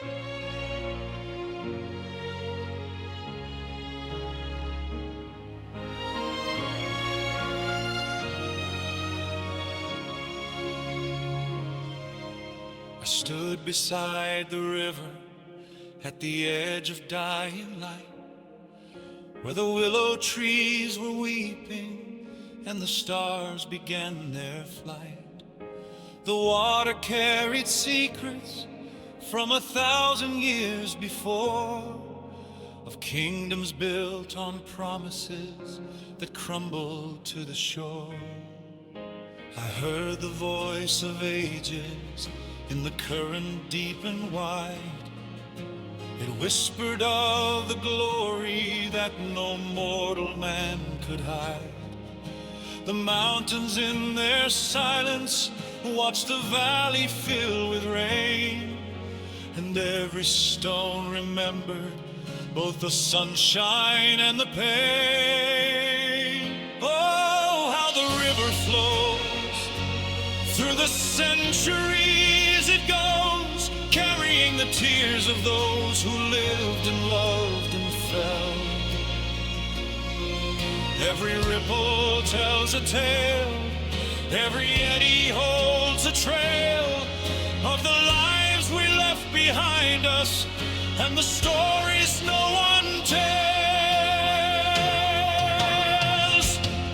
I stood beside the river at the edge of dying light, where the willow trees were weeping and the stars began their flight. The water carried secrets from 1,000 years before, of kingdoms built on promises that crumbled to the shore. I heard the voice of ages in the current deep and wide. It whispered of the glory that no mortal man could hide. The mountains in their silence watched the valley fill with rain, and every stone remembered both the sunshine and the pain. Oh, how the river flows through the centuries, it goes, carrying the tears of those who lived and loved and fell. Every ripple tells a tale, every eddy holds a trail of the lives we left behind us and the stories no one tells.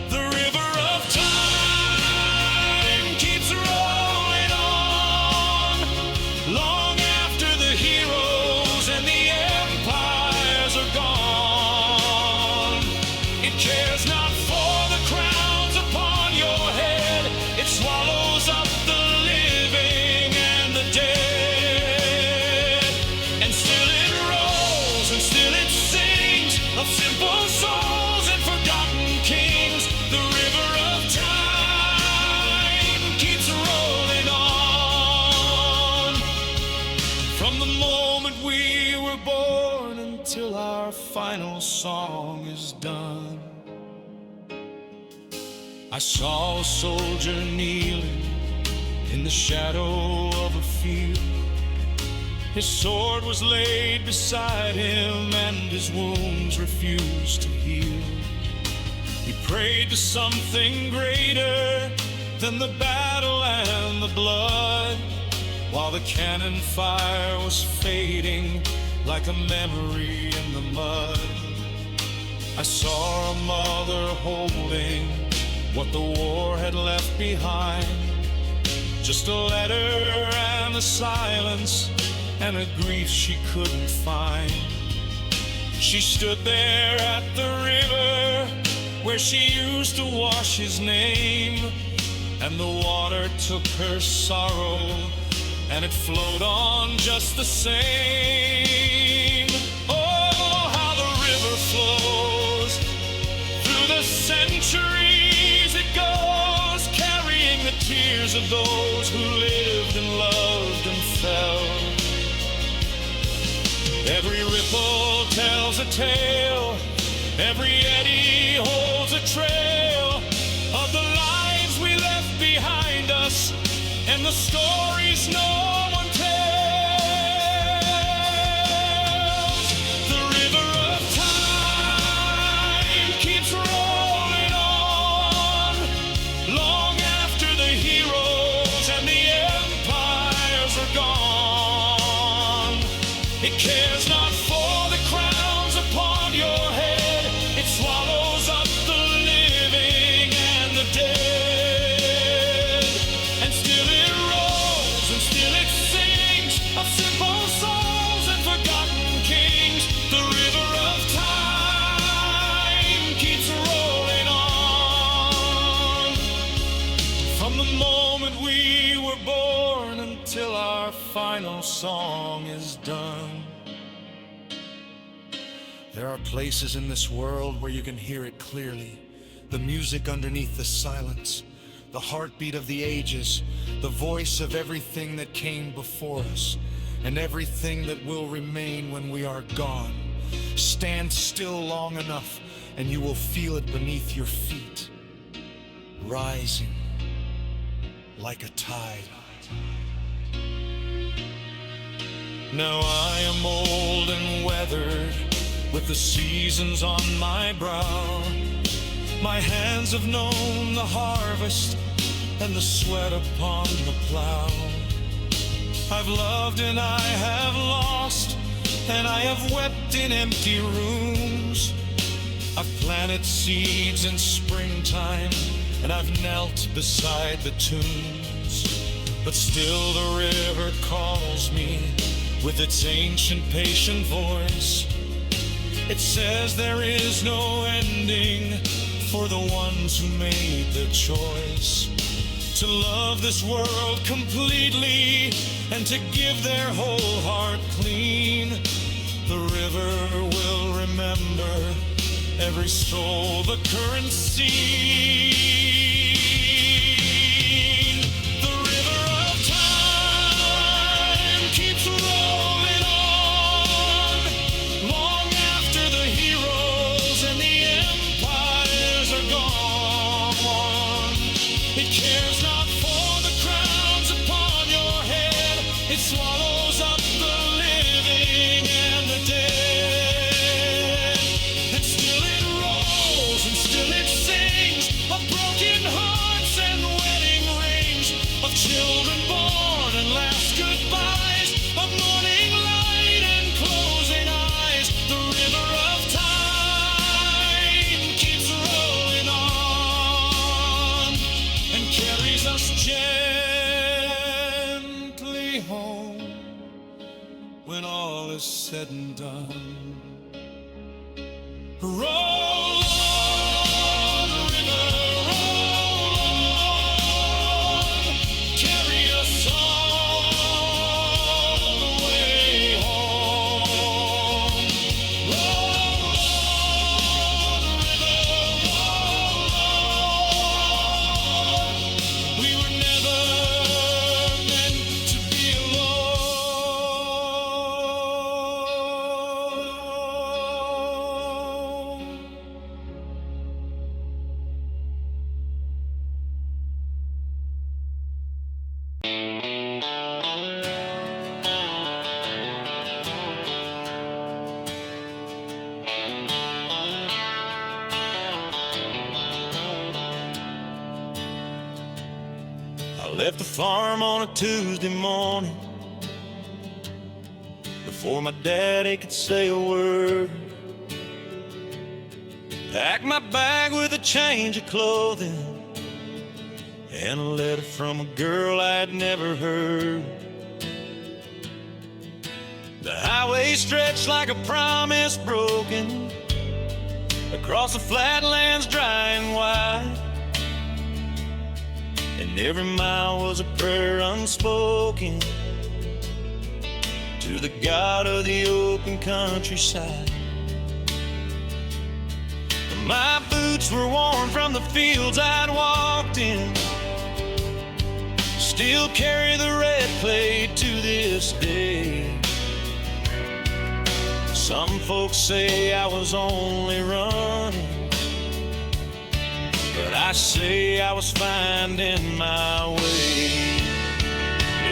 The river of time keeps rolling on, long after the heroes and the empires are gone. It cares not for the crowns upon your head, it swallows up the living and the dead. And still it rolls, and still it sings of simple souls and forgotten kings. The river of time keeps rolling on, from the moment we were born until our final song is done. I saw a soldier kneeling in the shadow of a field. His sword was laid beside him and his wounds refused to heal. He prayed to something greater than the battle and the blood, while the cannon fire was fading like a memory in the mud. I saw a mother holding what the war had left behind, just a letter and a silence and a grief she couldn't find. She stood there at the river where she used to wash his name, and the water took her sorrow and it flowed on just the same. Oh, how the river flows through the centuries, it goes, carrying the tears of those who lived and loved and fell. Every ripple tells a tale, every eddy holds a trail of the lives we left behind us and the stories no one tells. The river of time keeps rolling on, long after the heroes and the empires are gone. It cares not for the crowns upon your head, it swallows up the living and the dead. And still it rolls, and still it sings of simple souls and forgotten kings. The river of time keeps rolling on, from the moment we were born until our final song is done. There are places in this world where you can hear it clearly, the music underneath the silence, the heartbeat of the ages, the voice of everything that came before us, and everything that will remain when we are gone. Stand still long enough, and you will feel it beneath your feet, rising like a tide. Now I am old and weathered, with the seasons on my brow. My hands have known the harvest and the sweat upon the plow. I've loved and I have lost, and I have wept in empty rooms. I've planted seeds in springtime, and I've knelt beside the tombs. But still the river calls me with its ancient patient voice. It says there is no ending for the ones who made the choice to love this world completely and to give their whole heart clean. The river will remember every soul the current seen. The river of time keeps rolling on, long after the heroes and the empires are gone. It cares not for the crowns upon your head, it swallows up the living and the dead. And still it rolls and still it sings of broken hearts and wedding rings, of children born and last goodbyes, of morning light and closing eyes. The river of time keeps rolling on and carries us gently home when all is said and done. Roll on, river, roll on, carry us all the way home. Roll on, river, roll on. We were never meant to be alone. I left the farm on a Tuesday morning before my daddy could say a word. Packed my bag with a change of clothing and a letter from a girl I'd never heard. The highway stretched like a promise broken across the flatlands dry and wide, and every mile was a prayer unspoken to the God of the open countryside. My boots were worn from the fields I'd walked in, still carry the red clay to this day. Some folks say I was only running, but I say I was finding my way.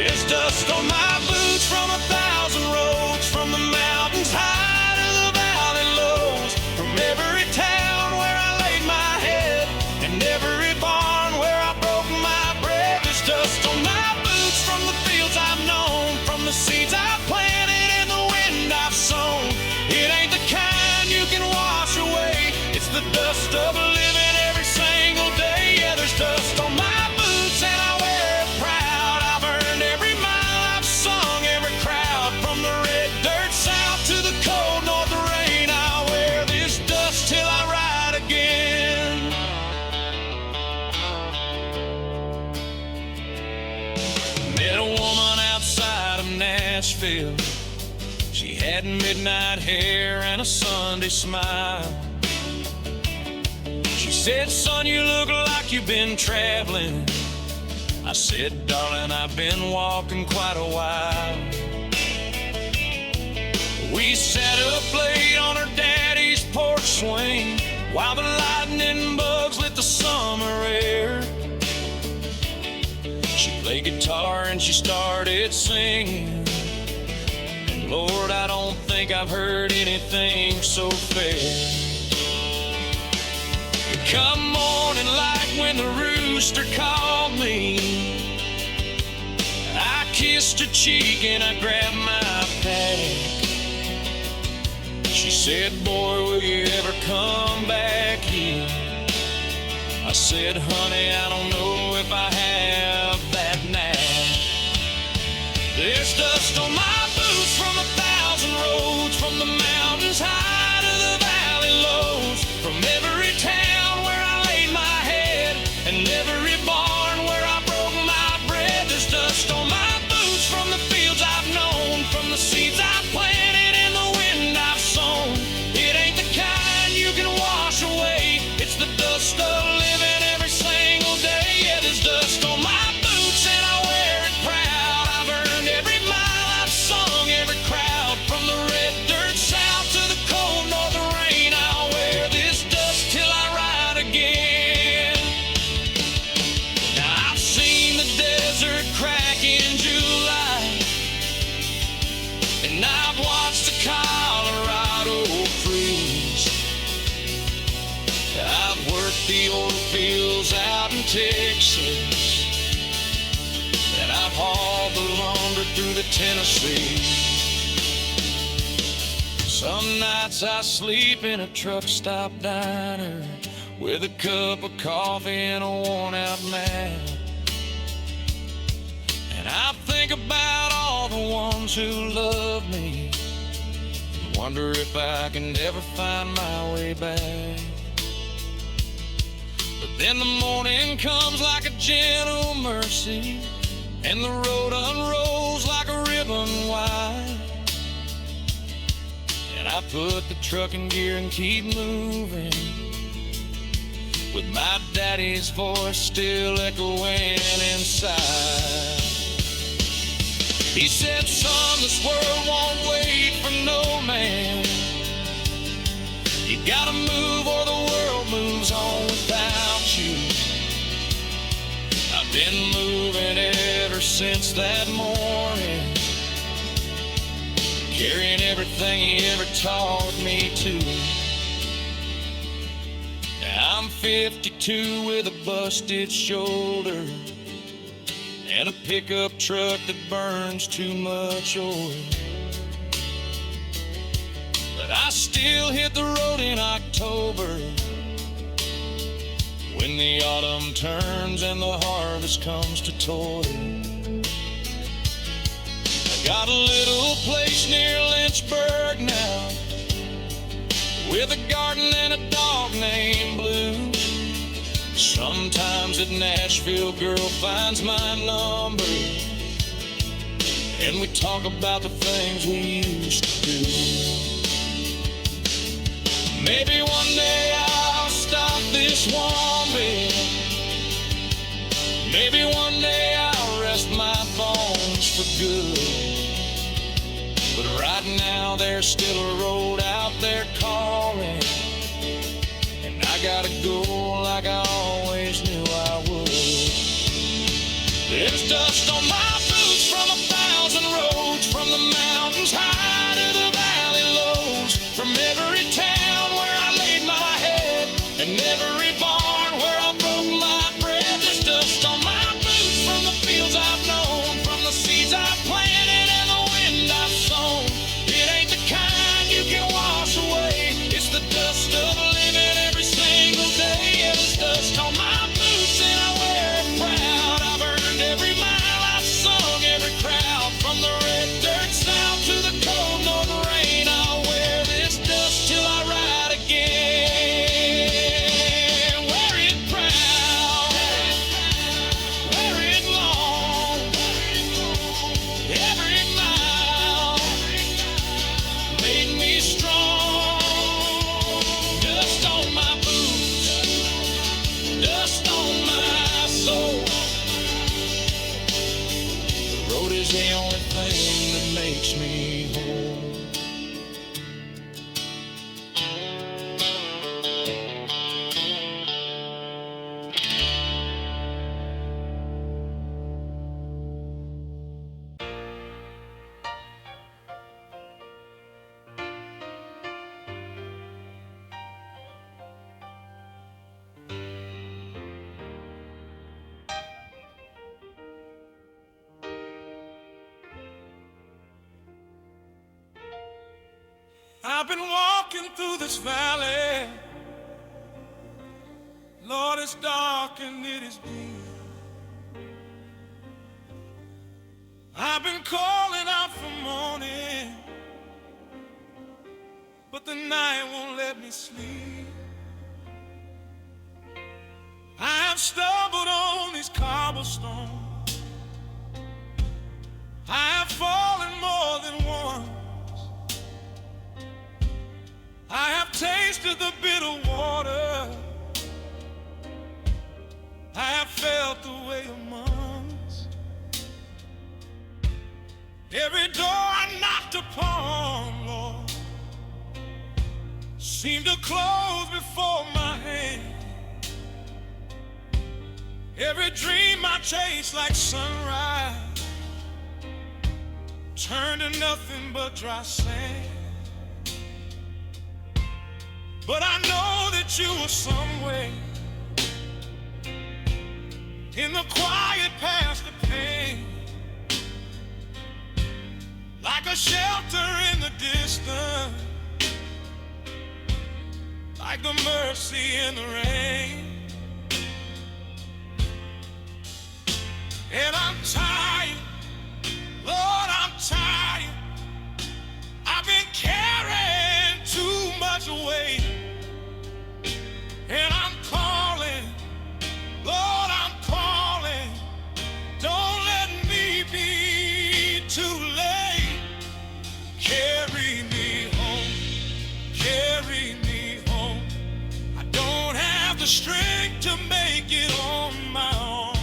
It's dust on my boots from 1,000 roads, from the mountains high to the valley lows, from every town where I laid my head and every barn where I broke my bread. There's dust on my boots from the fields I've known, from the seeds I've planted and the wind I've sown. It ain't the kind you can wash away, it's the dust of living every single day. Yeah, there's dust on my boots and I wear it proud. I've earned every mile I've sung, every crowd, from the red dirt south to the cold north rain. I'll wear this dust till I ride again. Met a woman outside of Nashville. She had midnight hair and a Sunday smile. She said, son, you look like you've been traveling. I said, darling, I've been walking quite a while. We sat up late on her daddy's porch swing while the lightning bugs lit the summer air. She played guitar and she started singing, and Lord, I don't think I've heard anything so fair. Come morning light when the rooster called me, I kissed her cheek and I grabbed my pack. She said, boy, will you ever come back here? I said, honey, I don't know if I have that knack. There's dust on my boots from 1,000 roads, from the mountains high to the valley lows, from every town where I laid my head and every barn where I broke my bread. There's dust on my boots from the fields I've known, from the seeds I've planted and the wind I've sown. It ain't the kind you can wash away, it's the dust of living every single day. Yeah, there's dust on my boots and I wear it proud. I've earned every mile I've sung, every crowd, from the red dirt south to the cold northern rain. I'll wear this dust till I ride again. Now I've seen the desert crack in July, and I've watched the Colorado freeze. I've worked the oil fields out in Texas, and I've hauled the lumber through the Tennessee. Some nights I sleep in a truck stop diner with a cup of coffee and a worn-out map, and I think about all the ones who love me and wonder if I can ever find my way back. But then the morning comes like a gentle mercy, and the road unrolls like a ribbon wide, and I put the truck in gear and keep moving, with my daddy's voice still echoing inside. He said, son, this world won't wait for no man. You gotta move or the world moves on without you. I've been moving ever since that morning, carrying everything he ever taught me to. Now I'm 52 with a busted shoulder and a pickup truck that burns too much oil, but I still hit the road in October when the autumn turns and the harvest comes to toil. I got a little place near Lynchburg now, with a garden and a dog named Blue. Sometimes a Nashville girl finds my number, and we talk about the things we used to do. Maybe one day I'll stop this woman. Maybe one day I'll rest my bones for good. But right now there's still a road out there calling, and I gotta go like I always knew I would. There's dust on my boots from 1,000 roads, from the mountains high to the valley lows, from every town where I laid my head and every barn where I broke my bread. There's dust on my boots from the fields I've known, from the seeds I've planted and the wind I've sown. It ain't the kind you can wash away, it's the dust of living every single day. Yeah, there's dust I've been walking through this valley. Lord, it's dark and it is deep. I've been calling out for morning, but the night won't let me sleep. I have stumbled on these cobblestones. I have fallen more than once. I have tasted the bitter water. I have felt the weight of months. Every door I knocked upon, Lord, seemed to close before my hand. Every dream I chased like sunrise turned to nothing but dry sand. But I know that you are somewhere in the quiet past the pain, like a shelter in the distance, like the mercy in the rain. And I'm tired, Lord, I'm tired. I've been carrying too much weight. And I'm calling, Lord, I'm calling. Don't let me be too late. Carry me home, carry me home. I don't have the strength to make it on my own.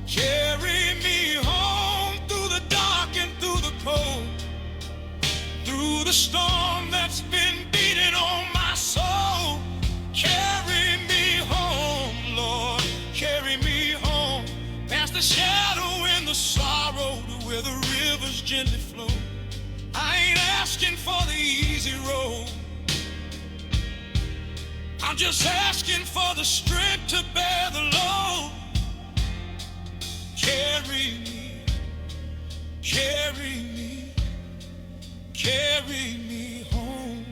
Carry me home through the dark and through the cold, through the storm that's been beating on my soul. Carry me home, Lord, carry me home, past the shadow and the sorrow to where the rivers gently flow. I ain't asking for the easy road, I'm just asking for the strength to bear the load. Carry me, carry me, carry me home.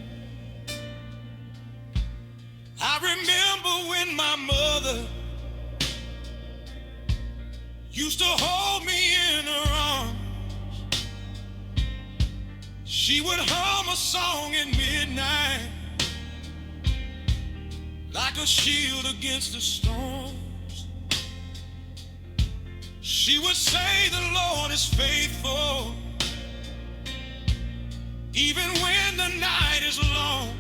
I remember when my mother used to hold me in her arms. She would hum a song at midnight, like a shield against the storms. She would say the Lord is faithful, even when the night is long.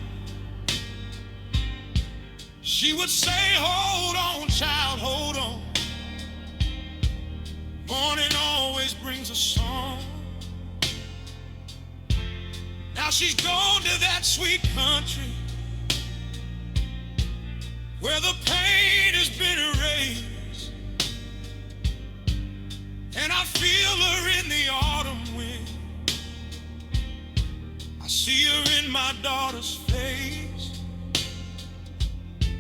She would say, hold on, child, hold on. Morning always brings a song. Now she's gone to that sweet country where the pain has been erased. And I feel her in the autumn wind. I see her in my daughter's face.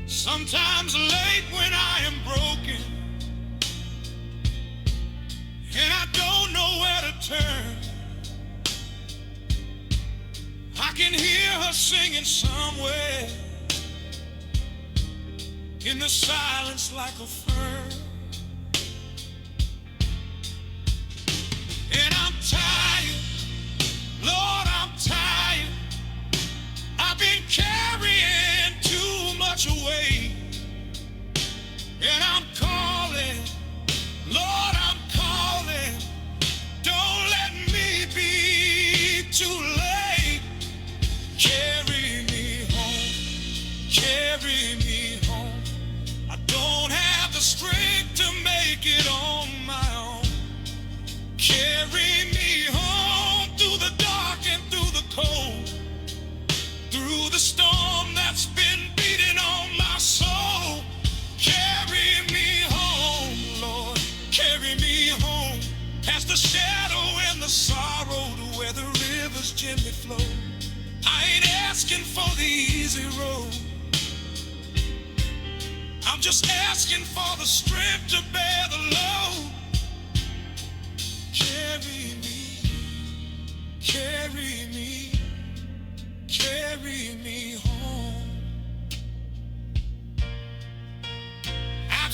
Sometimes late when I am broken and I don't know where to turn, I can hear her singing somewhere in the silence like a fern. And I'm tired, Lord, I'm tired. I've been carrying too much weight. And I'm calling, Lord, I'm calling. Don't let me be too late. Carry me home, carry me home. I don't have the strength to make it on my own. Carry me home through the dark and through the cold, through the storm that's been beating on my soul. Carry me home, Lord, carry me home, past the shadow and the sorrow to where the rivers gently flow. I ain't asking for the easy road, I'm just asking for the strength to bear the load. Carry me, carry me, carry me.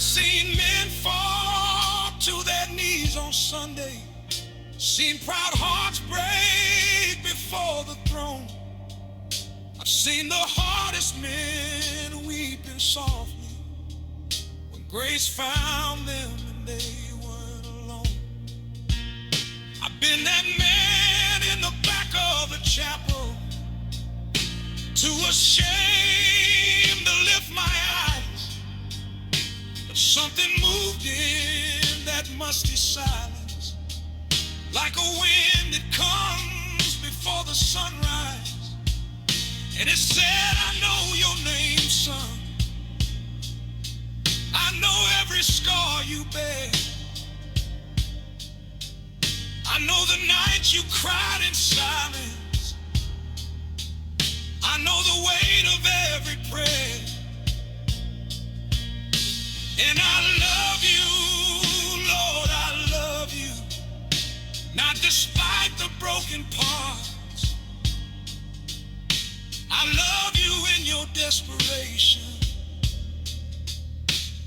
Seen men fall to their knees on Sunday. Seen proud hearts break before the throne. I've seen the hardest men weeping softly when grace found them and they weren't alone. I've been that man in the back of the chapel, too ashamed to lift my eyes, but something moved in that musty silence, like a wind that comes before the sunrise. And it said, I know your name, son. I know every scar you bear. I know the nights you cried in silence. I know the weight of every prayer. And I love you, Lord, I love you. Not despite the broken parts. I love you in your desperation.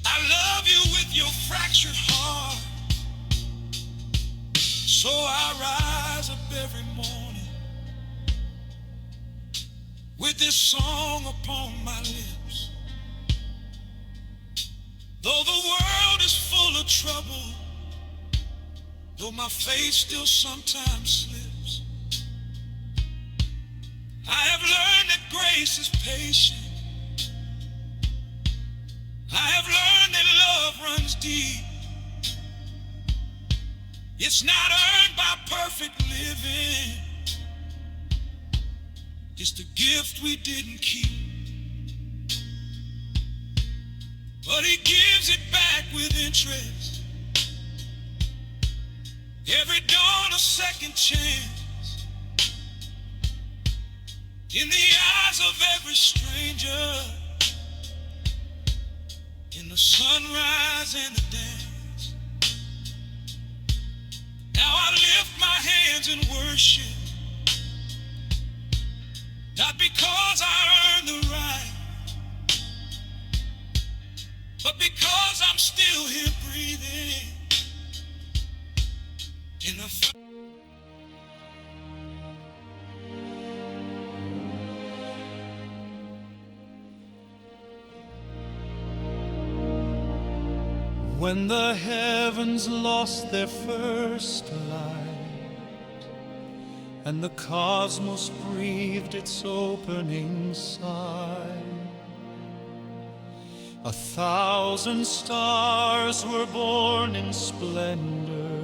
I love you with your fractured heart. So I rise up every morning with this song upon my lips. Though the world is full of trouble, though my faith still sometimes slips, I have learned that grace is patient. I have learned that love runs deep. It's not earned by perfect living, just a gift we didn't keep. But he gives it back with interest. Every dawn a second chance. In the eyes of every stranger, in the sunrise and the dance. Now I lift my hands in worship, not because I earned the right, but because I'm still here breathing in the When the heavens lost their first light, and the cosmos breathed its opening sigh, 1,000 stars were born in splendor,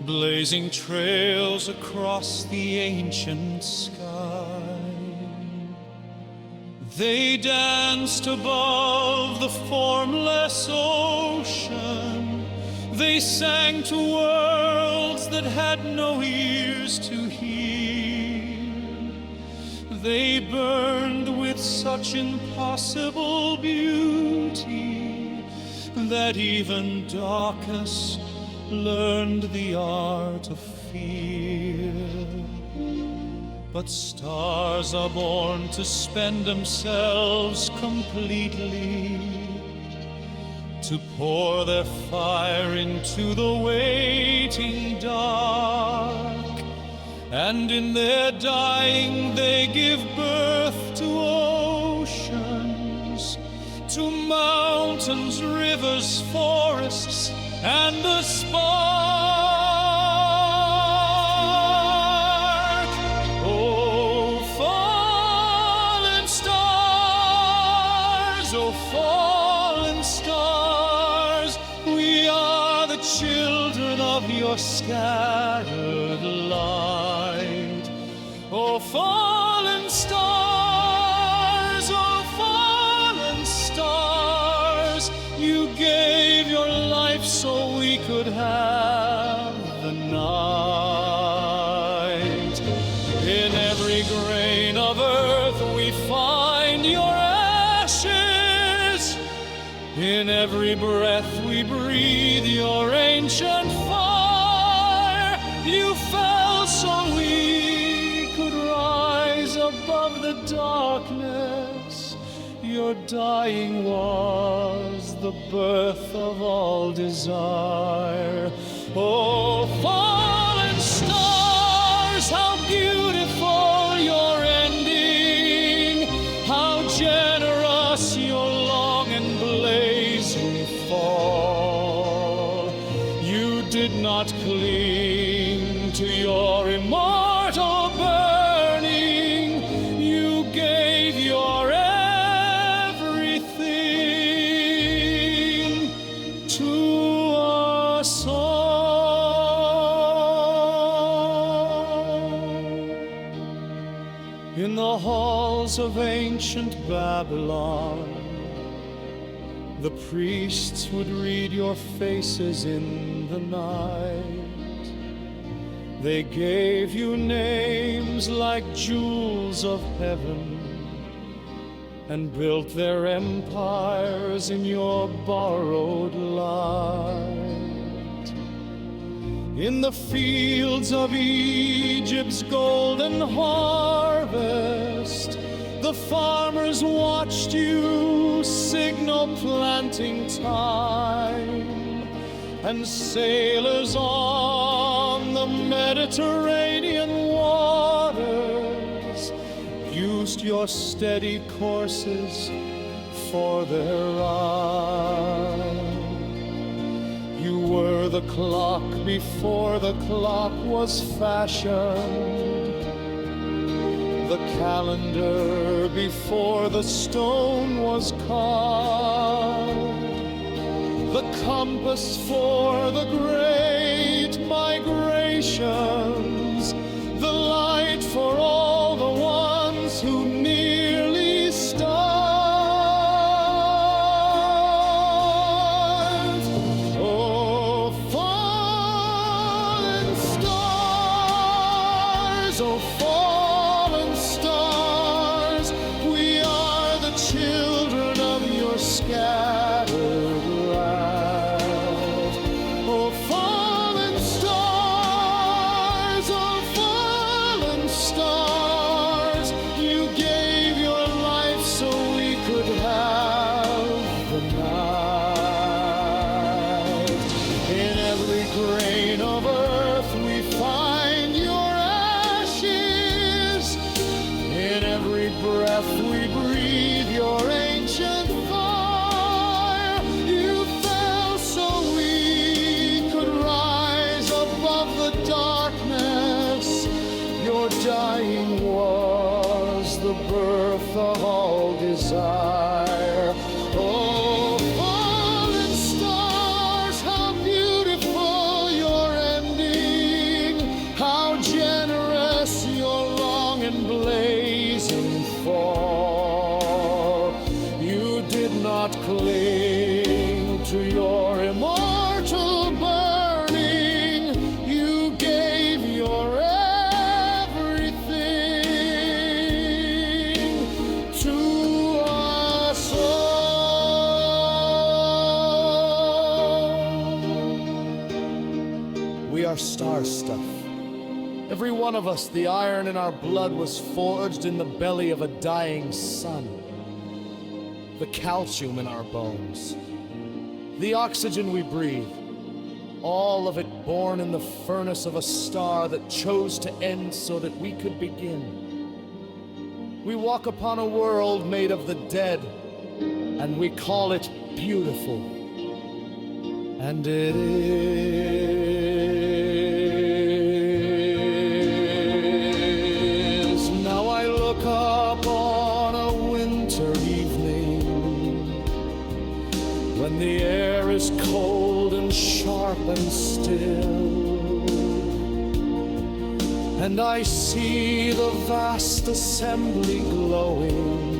blazing trails across the ancient sky. They danced above the formless ocean. They sang to worlds that had no ears to hear. They burned with such impossible beauty that even darkness learned the art of fear. But stars are born to spend themselves completely, to pour their fire into the waiting dark. And in their dying they give birth to oceans, to mountains, rivers, forests, and the spark. Children of your scattered light, oh fallen stars, you gave your life so we could have the night. In every grain of earth we find your ashes, in every breath we breathe your ancient fire. You fell so we could rise above the darkness. your dying was the birth of all desire. Oh, fallen stars, how beautiful your ending, how generous your long and blazing fall. You did not cling to your immortal burning, you gave your everything to us all. In the halls of ancient Babylon, the priests would read your faces in the night. They gave you names like jewels of heaven and built their empires in your borrowed light. In the fields of Egypt's golden harvest, the farmers watched you signal planting time, and sailors on the Mediterranean waters used your steady courses for their ride. You were the clock before the clock was fashioned, the calendar before the stone was carved, the compass for the great migrations, the light for all the ones who nearly starved. Oh, fallen stars, oh, fallen stars, we are the children of your scattered light. Oh, fallen stars, oh, fallen stars, you gave your life so we could have the night. In every grain of earth we find your ashes, in every breath we breathe your ancient fire. You fell so we could rise above the darkness. Your dying was the birth of all desire. Oh, fallen stars, how beautiful your ending, how generous your long and blazing fall. You did not cling to your immortal burning, you gave your everything to us all. We are star stuff. Every one of us, the iron in our blood was forged in the belly of a dying sun. The calcium in our bones, the oxygen we breathe, all of it born in the furnace of a star that chose to end so that we could begin. We walk upon a world made of the dead, and we call it beautiful. And it is. Now I look up on a winter evening, when the air is cold and sharp and still, and I see the vast assembly glowing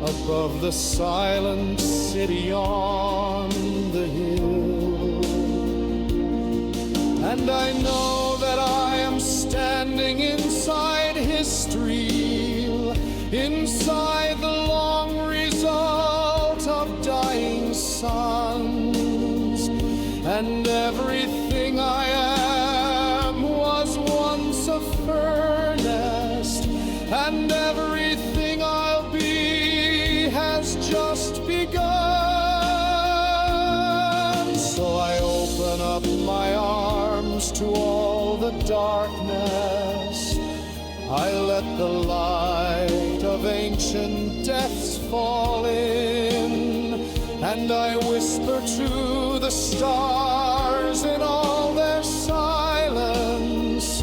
above the silent city on the hill. And I know that I am standing inside history, inside the long result of dying suns. And everything I am was once a furnace, and everything I'll be I let the light of ancient deaths fall in, and I whisper to the stars in all their silence,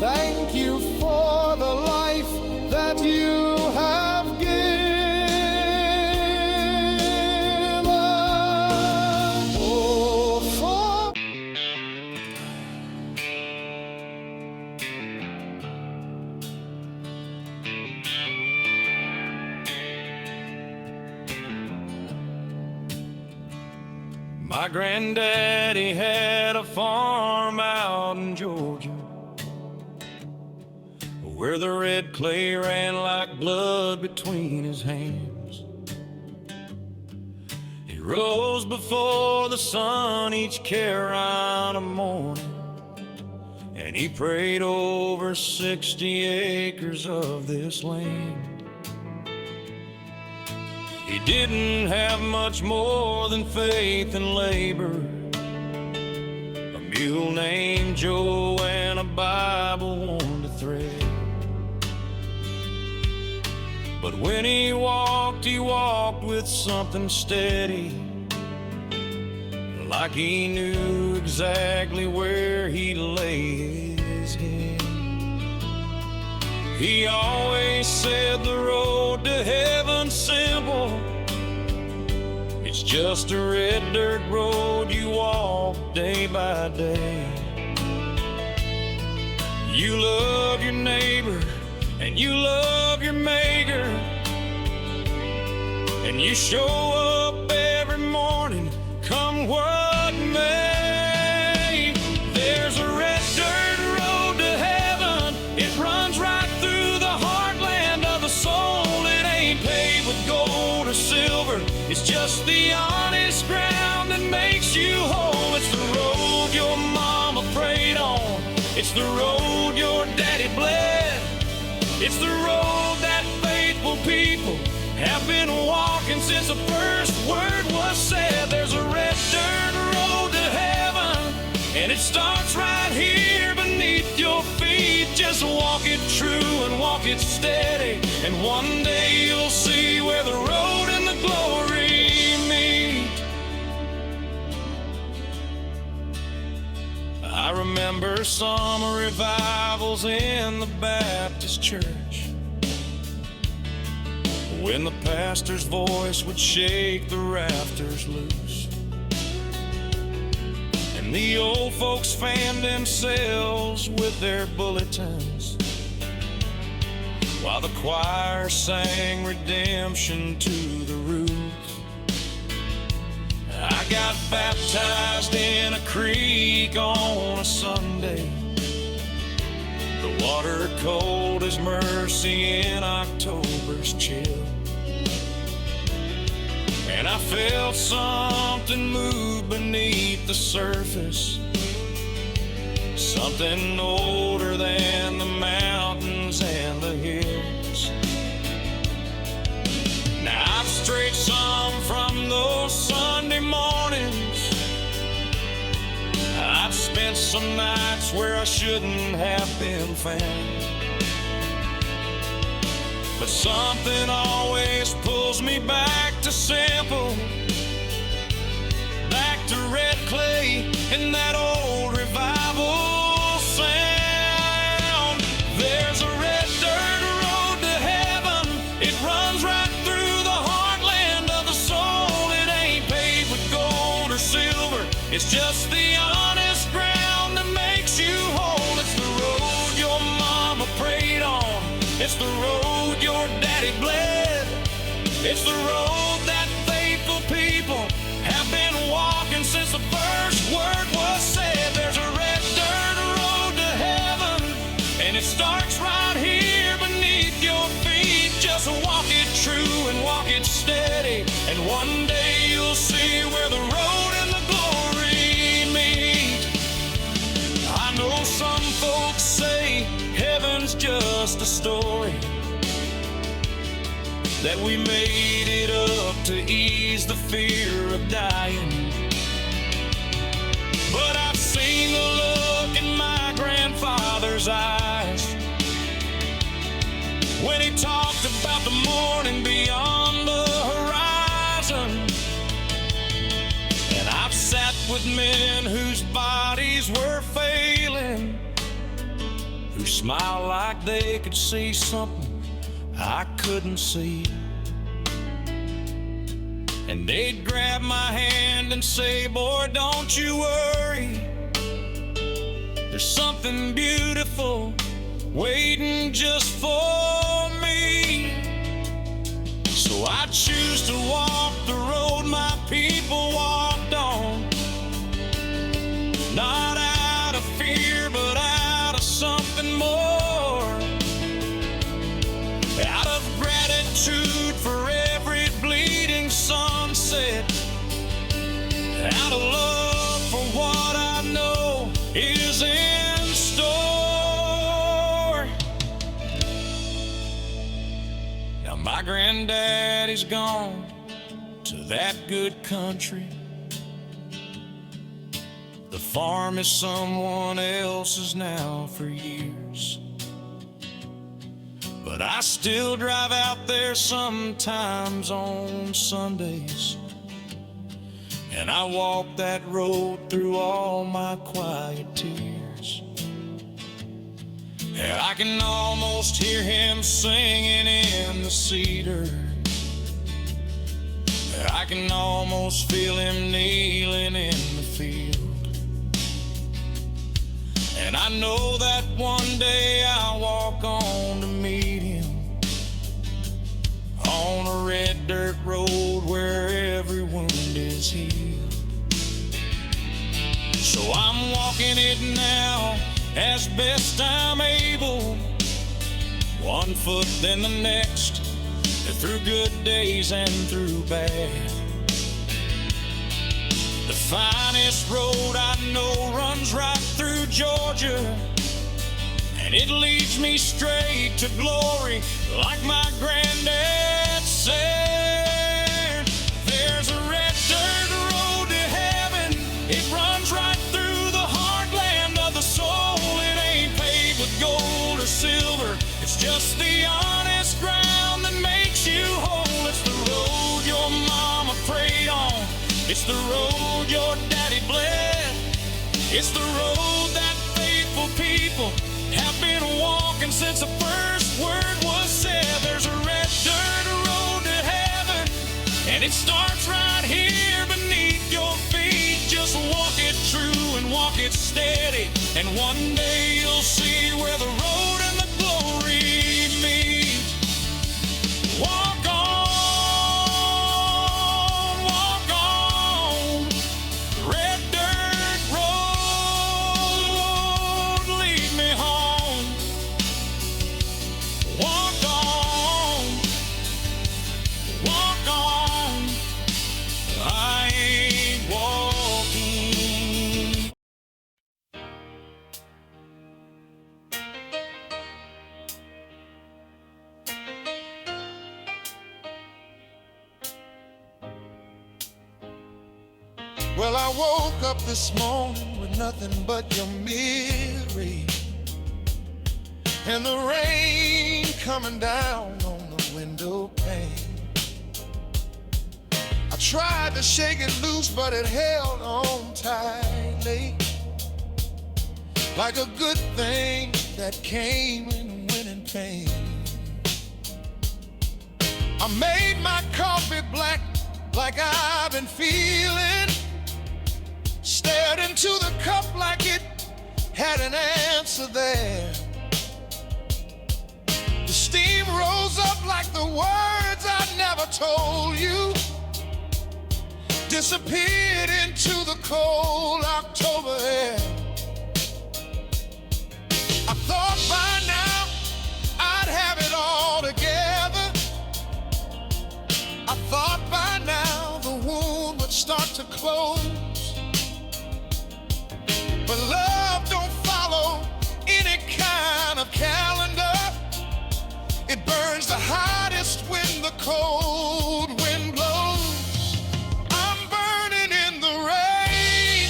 thank you for the life that you have given. Oh, for my granddaddy had a farm out in Georgia, where the red clay ran like blood between his hands. He rose before the sun each Carolina morning, and he prayed over 60 acres of this land. He didn't have much more than faith and labor, a mule named Joe and a Bible worn to thread. But when he walked with something steady, like he knew exactly where he'd lay his head. He always said the road to heaven's simple. It's just a red dirt road you walk day by day. You love your neighbor and you love your maker, and you show up every morning, come what may. There's a red dirt road to heaven. It runs right through the heartland of the soul. It ain't paved with gold or silver. It's just the honest ground that makes you whole. It's the road your mama prayed on. It's the road your daddy bled. It's the road that faithful people have been walking since the first word was said. There's a red dirt road to heaven, and it starts right here beneath your feet. Just walk it true and walk it steady, and one day you'll see where the road and the glory meet. I remember summer revivals in the Baptist church, when the pastor's voice would shake the rafters loose, and the old folks fanned themselves with their bulletins, while the choir sang redemption to the roof. I got baptized in a creek on a Sunday, the water cold as mercy in October's chill. And I felt something move beneath the surface, something older than the mountains and the hills. Now I've strayed some from those Sunday mornings. I've spent some nights where I shouldn't have been found, but something always pulls me back to simple, back to red clay and that old revival sound. There's a red dirt road to heaven. It runs right through the heartland of the soul. It ain't paved with gold or silver. It's just the honest ground that makes you whole. It's the road your mama prayed on. It's the road your daddy bled. It's the road that faithful people have been walking since the first word was said. There's a red dirt road to heaven, and it starts right here beneath your feet. Just walk it true and walk it steady, and one day you'll see where the road and the glory meet. I know some folks say heaven's just a story, that we made it up to ease the fear of dying. But I've seen the look in my grandfather's eyes when he talked about the morning beyond the horizon. And I've sat with men whose bodies were failing, who smiled like they could see something I couldn't see. And they'd grab my hand and say, boy, don't you worry, there's something beautiful waiting just for me. So I choose to walk the road my people walked on, not out of fear, but out of something more, out of gratitude for every bleeding sunset, out of love for what I know is in store. Now my granddaddy's gone to that good country. The farm is someone else's now for years, but I still drive out there sometimes on Sundays, and I walk that road through all my quiet tears. And I can almost hear him singing in the cedar. I can almost feel him kneeling in the field. And I know that one day I'll walk on to meet him on a red dirt road where every wound is healed. So I'm walking it now as best I'm able, one foot then the next, through good days and through bad. The finest road I know runs right through Georgia, and it leads me straight to glory, like my granddad said. There's a red dirt road to heaven, it runs right through the heartland of the soul. It ain't paved with gold or silver, it's just the honest ground that makes you whole. It's the road your mama prayed on, it's the road your daddy bled. It's the road that faithful people have been walking since the first word was said. There's a red dirt road to heaven, and it starts right here beneath your feet. Just walk it true and walk it steady, and one day you'll see where the road and the glory meet. Walk on. Well, I woke up this morning with nothing but your misery, and the rain coming down on the window pane. I tried to shake it loose, but it held on tightly, like a good thing that came and went in pain. I made my coffee black like I've been feeling, stared into the cup like it had an answer there. The steam rose up like the words I never told you, disappeared into the cold October air. I thought by now I'd have it all together. I thought by now the wound would start to close. But love don't follow any kind of calendar. It burns the hottest when the cold wind blows. I'm burning in the rain,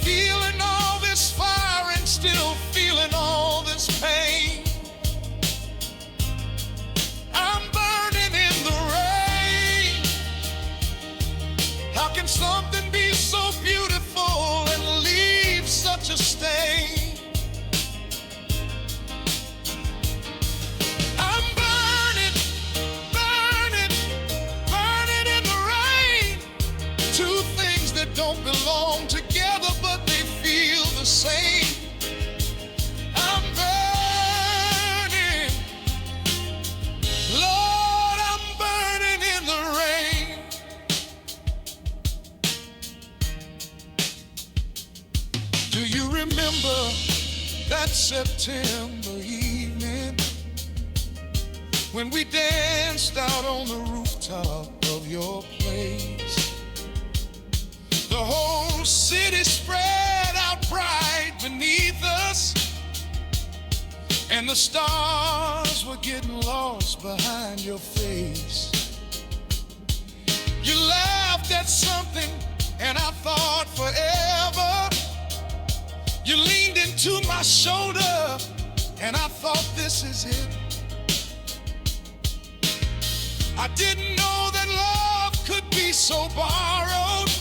feeling all this fire and still feeling all this pain. that September evening when we danced out on the rooftop of your place. The whole city spread out bright beneath us, and the stars were getting lost behind your face. You laughed at something, and I thought forever. You leaned into my shoulder, and I thought, this is it. I didn't know that love could be so borrowed,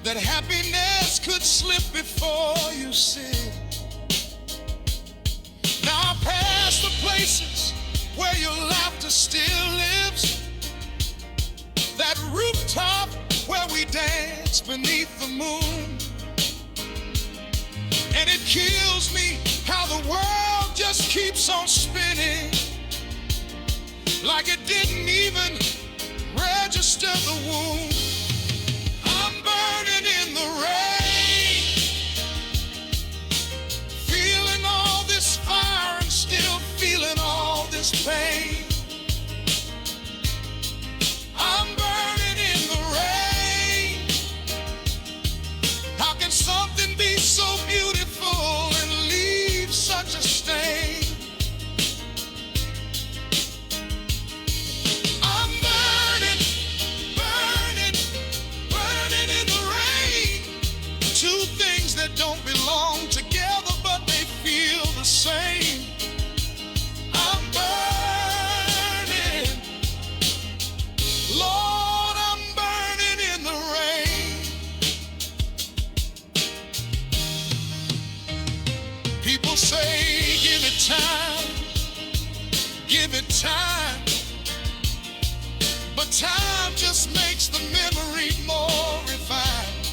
that happiness could slip before you sit. Now I pass the places where your laughter still lives, that rooftop where we dance beneath the moon. And it kills me how the world just keeps on spinning, like it didn't even register the wound. I'm burning in the rain, feeling all this fire and still feeling all this pain. I'm burning in the rain. How can something be so beautiful and leave such a stain? I'm burning, burning, burning in the rain. Two things that don't belong together, but they feel the same. I'm burning, Lord, I'm burning in the rain. People say, give it time, give it time. But time just makes the memory more refined.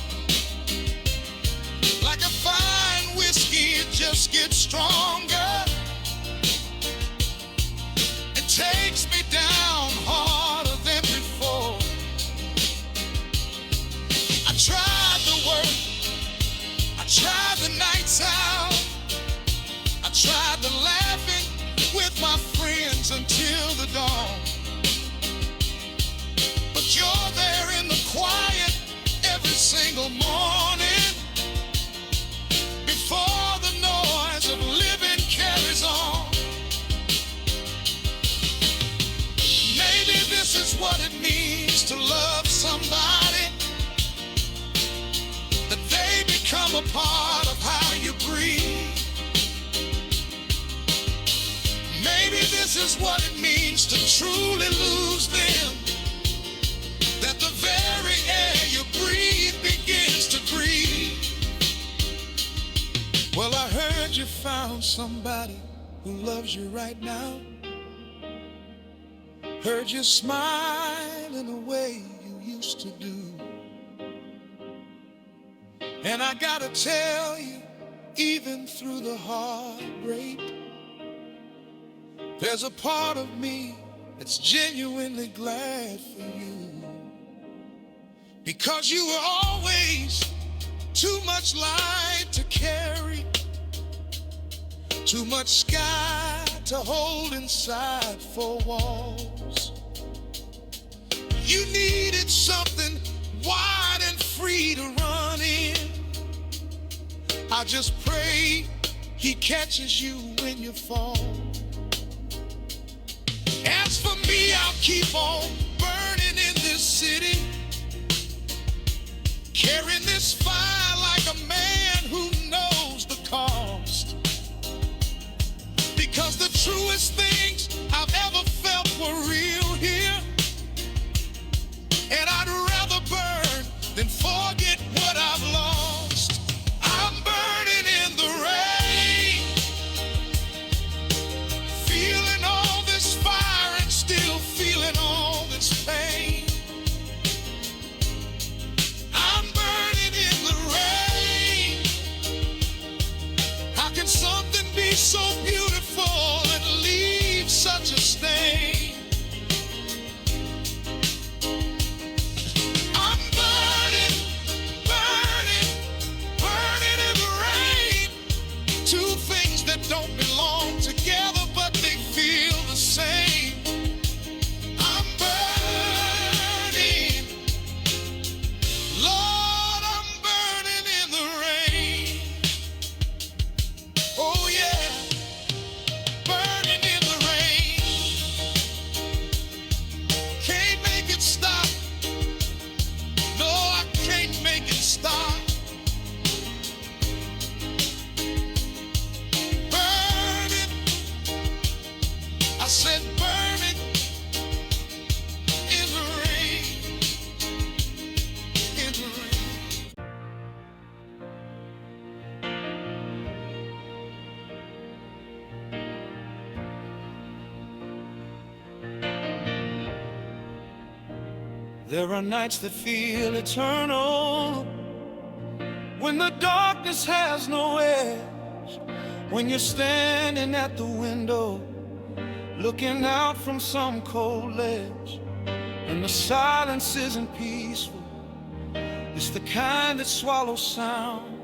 Like a fine whiskey, it just gets stronger. It takes me down harder than before. I tried the work, I tried the nights out, I tried the laughing with my friends until the dawn. But you're there in the quiet every single morning, before the noise of living carries on. Maybe this is what it means to love somebody, that they become a part of how you breathe. Maybe this is what it means to truly lose them, that the very air you breathe begins to breathe. Well, I heard you found somebody who loves you right now. Heard you smile in a way you used to do. And I gotta tell you, even through the heartbreak, there's a part of me that's genuinely glad for you. Because you were always too much light to carry, too much sky to hold inside four walls. You needed something wide and free to run in. I just pray he catches you when you fall. As for me, I'll keep on burning in this city, carrying this fire like a man who knows the cost. Because the truest things I've ever felt were real here, and I'd rather burn than forget what I've lost. I'm burning in the rain, feeling all this fire and still feeling all this pain. I'm burning in the rain. How can something be so beautiful and leave such a stain? I'm burning, burning, burning in the rain. Two things that don't belong together, but they feel the same. I'm burning. Lord, I'm burning in the rain. Oh yeah, burning in the rain. Can't make it stop. No, I can't make it stop. Burning. I said burning in the rain. In the rain. There are nights that feel eternal, when the darkness has no edge, when you're standing at the window, looking out from some cold ledge, and the silence isn't peaceful. It's the kind that swallows sound,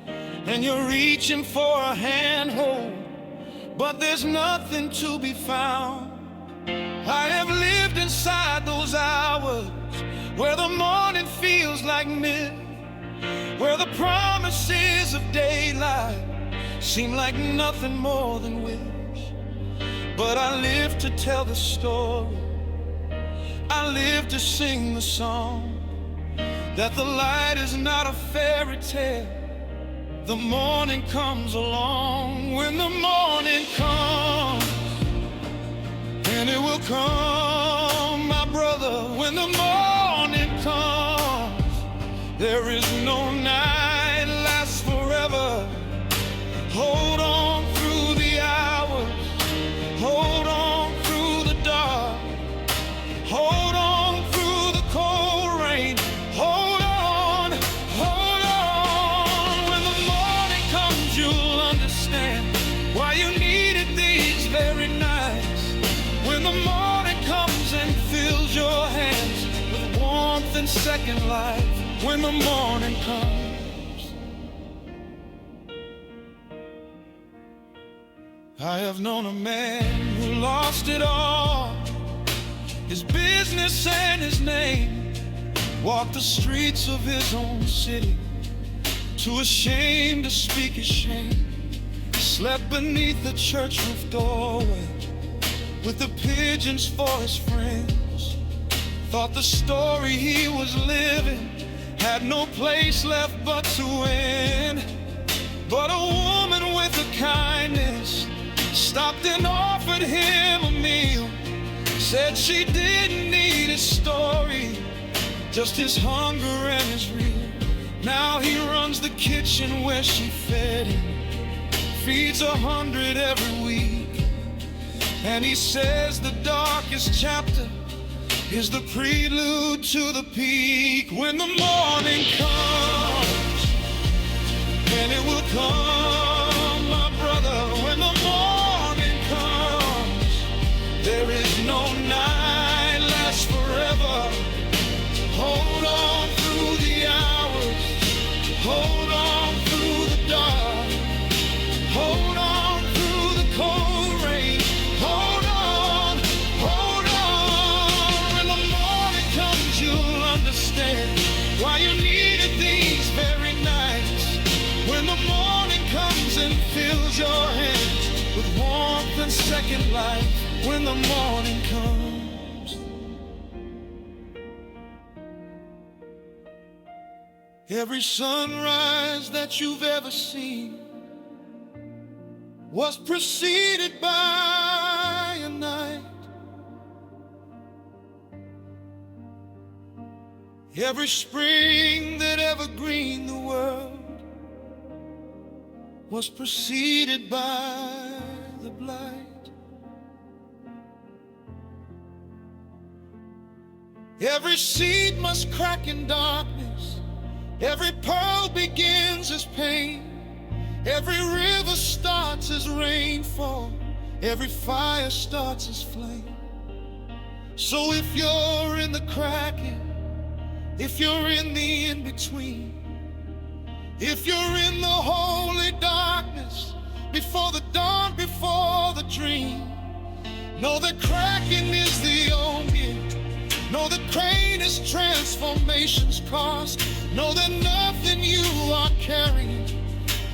and you're reaching for a handhold, but there's nothing to be found. I have lived inside those hours where the morning feels like mist, where the promises of daylight seem like nothing more than wish. But I live to tell the story, I live to sing the song, that the light is not a fairy tale. The morning comes along. When the morning comes, and it will come, my brother, when the morning comes. There is no night lasts forever. Hold on through the hours, hold on through the dark, hold on through the cold rain, hold on, hold on. When the morning comes, you'll understand why you needed these very nights. When the morning comes and fills your hands with warmth and second life. When the morning comes. I have known a man who lost it all, his business and his name, walked the streets of his own city, too ashamed to speak his shame, slept beneath the church roof doorway with the pigeons for his friends, thought the story he was living had no place left but to win. But a woman with a kindness stopped and offered him a meal, said she didn't need his story, just his hunger and his reel. Now he runs the kitchen where she fed him, feeds 100 every week. And he says the darkest chapter is the prelude to the peak. When the morning comes, and it will come, my brother, when the morning comes, there is no night lasts forever. Hold on through the hours, hold on through the dark, hold on through the cold rain, hold on, hold on. When the morning comes, you'll understand why you needed these very nights. When the morning comes and fills your hands with warmth and second life. When the morning comes. Every sunrise that you've ever seen was preceded by a night. Every spring that ever greened the world was preceded by the blight. Every seed must crack in darkness, every pearl begins as pain, every river starts as rainfall, every fire starts as flame. So if you're in the cracking, if you're in the in-between, if you're in the holy darkness, Know that cracking is the omen. Know that pain is transformation's cost. Know that nothing you are carrying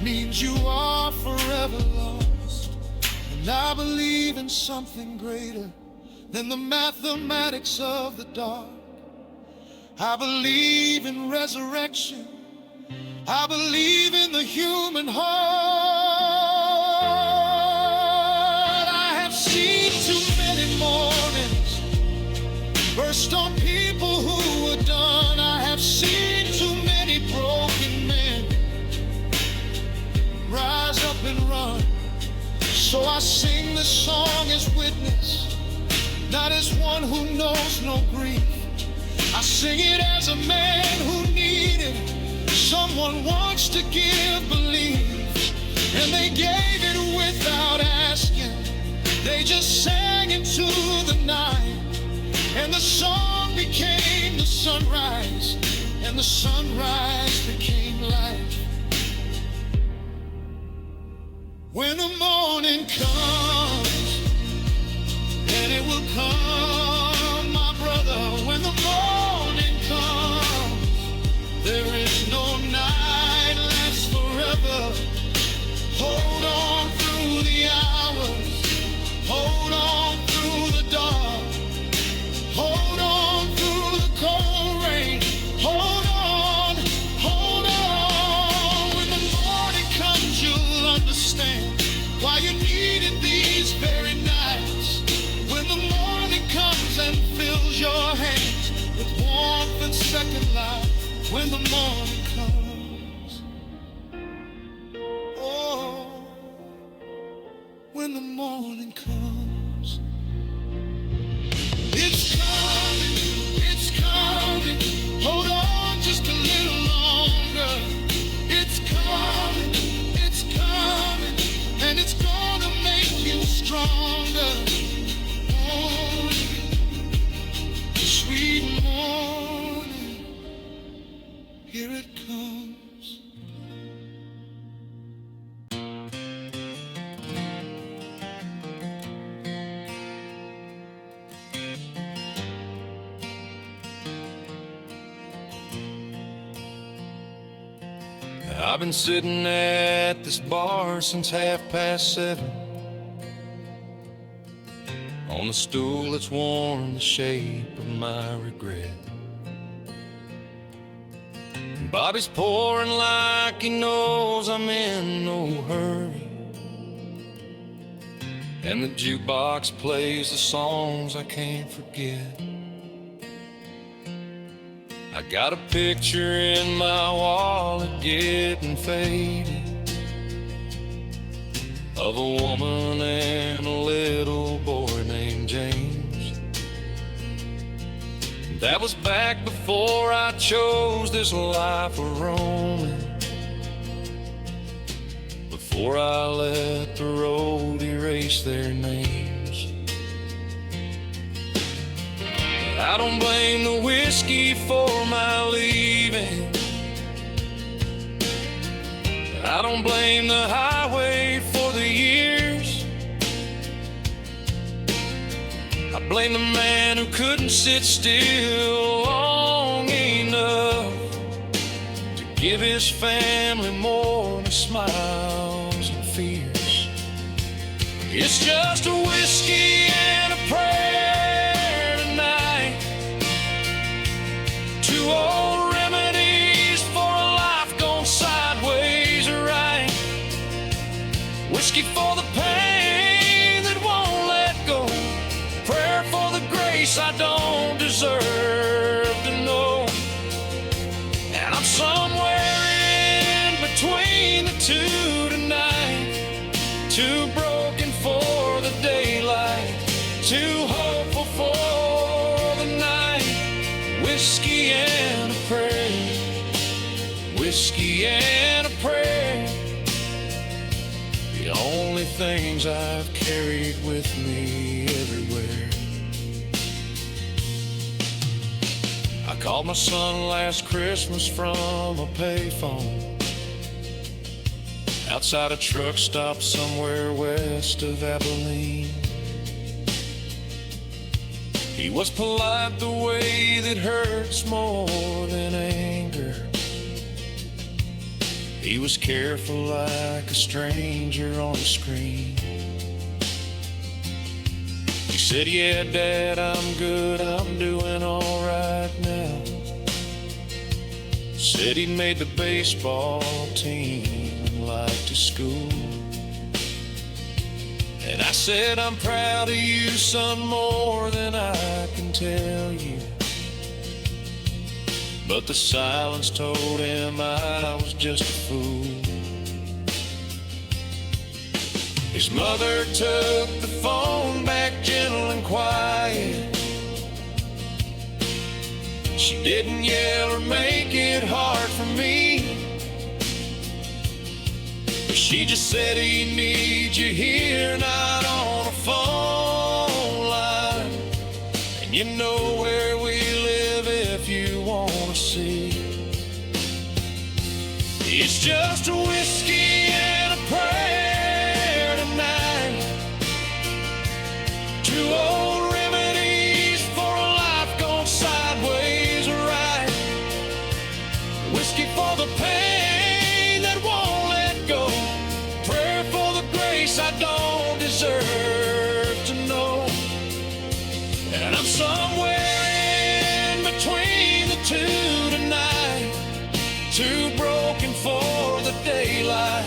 means you are forever lost. And I believe in something greater than the mathematics of the dark. I believe in resurrection. I believe in the human heart. I have seen too many mornings burst on people who were done. I have seen too many broken men rise up and run. So I sing this song as witness, not as one who knows no grief. I sing it as a man who needed someone wants to give belief, and they gave it without asking. They just sang into the night, and the song became the sunrise, and the sunrise became light. When the morning comes, and it will come, my brother, when the morning comes, there is no night lasts forever. Hold on through the hours, hold on through the dark, hold on through the cold rain, hold on, hold on. When the morning comes, you'll understand why you needed these very nights. When the morning comes and fills your hands with warmth and second life. When the morning comes, oh, when the morning comes, it's coming, hold on just a little longer. It's coming, and it's gonna make you stronger. Oh, sweet morning, here it comes. I've been sitting at this bar since 7:30, on the stool that's worn the shape of my regret. Bobby's pouring like he knows I'm in no hurry, and the jukebox plays the songs I can't forget. I got a picture in my wallet getting faded, of a woman and a little boy named James. That was back before I chose this life of roaming, before I let the road erase their names. I don't blame the whiskey for my leaving, I don't blame the highway for the years. I blame the man who couldn't sit still long enough to give his family more than smiles and fears. It's just a whiskey and a prayer tonight, two old remedies for a life gone sideways or right. Whiskey for the pain that won't let go, prayer for the grace I don't deserve to know. And I'm somewhere in between the two tonight, too broken for the daylight, too hopeful for the night. Whiskey and a prayer, whiskey and a prayer, the only things I've carried with me everywhere. I called my son last Christmas from a payphone outside a truck stop somewhere west of Abilene. He was polite the way that hurts more than anger. He was careful like a stranger on the screen. He said, yeah, Dad, I'm good, I'm doing all right now. Said he'd made the baseball team and liked his school. And I said, I'm proud of you, son, more than I can tell you. But the silence told him I was just a fool. His mother took the phone back gentle and quiet. She didn't yell or make it hard for me. But she just said he needs you here, not on a phone line. And you know where we live if you want to see. It's just a whiskey and a prayer tonight. Two old remedies for a life gone sideways right. Whiskey for the pain that won't let go. Prayer for the grace I don't deserve to know. And I'm somewhere in between the two tonight. Too broken for the daylight,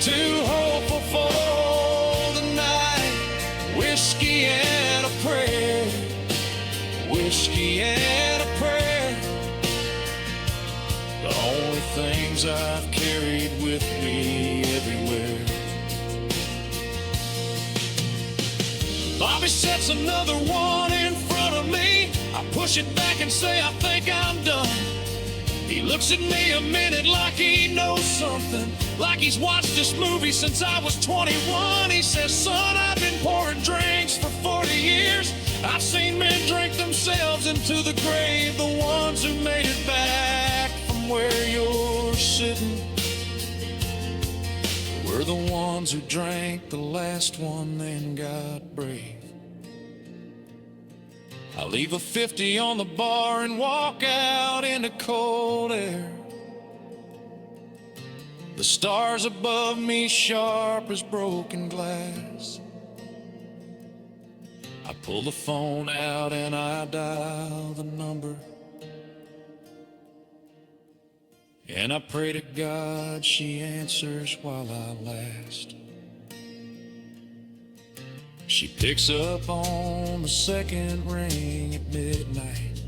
too hopeful for the night. Whiskey and a prayer, whiskey and a prayer. The only things I've carried with me everywhere. Bobby sets another one in front of me. I push it back and say I think I'm done. He looks at me a minute like he knows something, like he's watched this movie since I was 21. He says, son, I've been pouring drinks for 40 years. I've seen men drink themselves into the grave, the ones who made it back from where you're sitting were the ones who drank the last one then got brave. I leave a 50 on the bar and walk out into cold air. The stars above me sharp as broken glass. I pull the phone out and I dial the number. And I pray to God she answers while I last. She picks up on the second ring at midnight.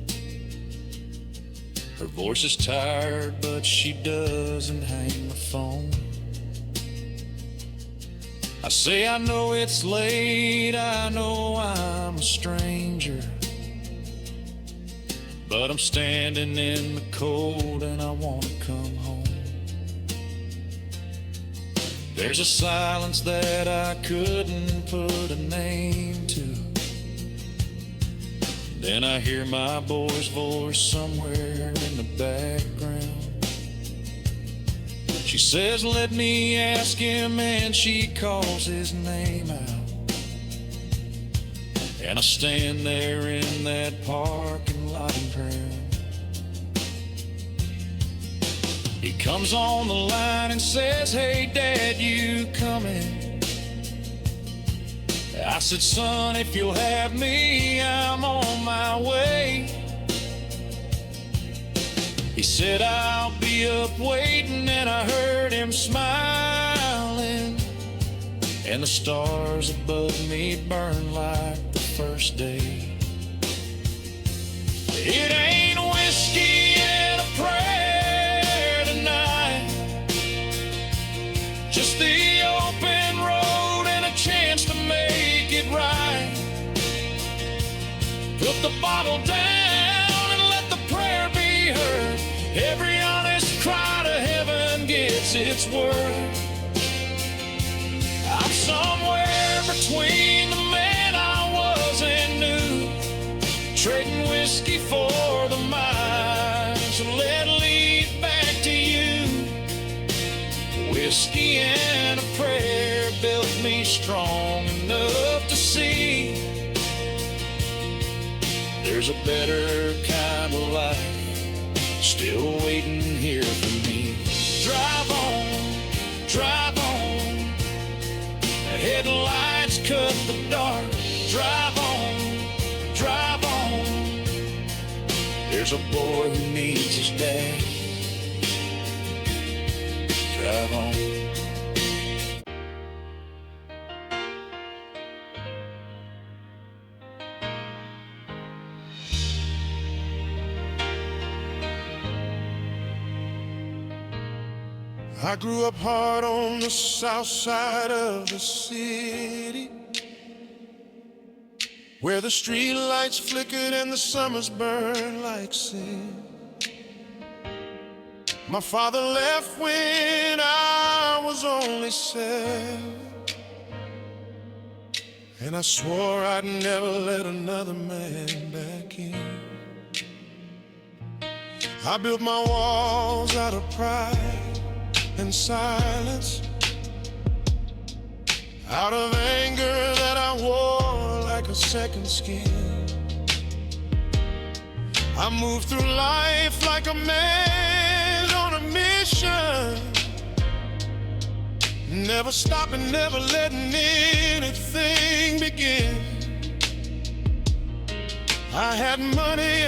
Her voice is tired, but she doesn't hang the phone. I say, I know it's late, I know I'm a stranger, but I'm standing in the cold and I want to come home. There's a silence that I couldn't put a name to. Then I hear my boy's voice somewhere in the background. She says, let me ask him, and she calls his name out. And I stand there in that parking lot and pray. He comes on the line and says, hey, Dad, you coming? I said, son, if you'll have me, I'm on my way. He said, I'll be up waiting, and I heard him smiling. And the stars above me burn like the first day. It ain't whiskey and a prayer tonight, just the open road and a chance to make it right. Put the bottle down and let the prayer be heard. Every honest cry to heaven gets its worth. I'm somewhere between the man I was and knew, trading whiskey for the mine. So let it lead back to you. Whiskey and a prayer built me strong enough to see There's a better kind of life still waiting here for me. Drive on, drive on. The headlights cut the dark. Drive on, drive on. There's a boy who needs his dad. Drive on. I grew up hard on the south side of the city, where the street lights flickered and the summers burned like sin. My father left when I was only 7, and I swore I'd never let another man back in. I built my walls out of pride and silence, out of anger that I wore like a second skin. I moved through life like a man on a mission, never stopping, never letting anything begin. I had money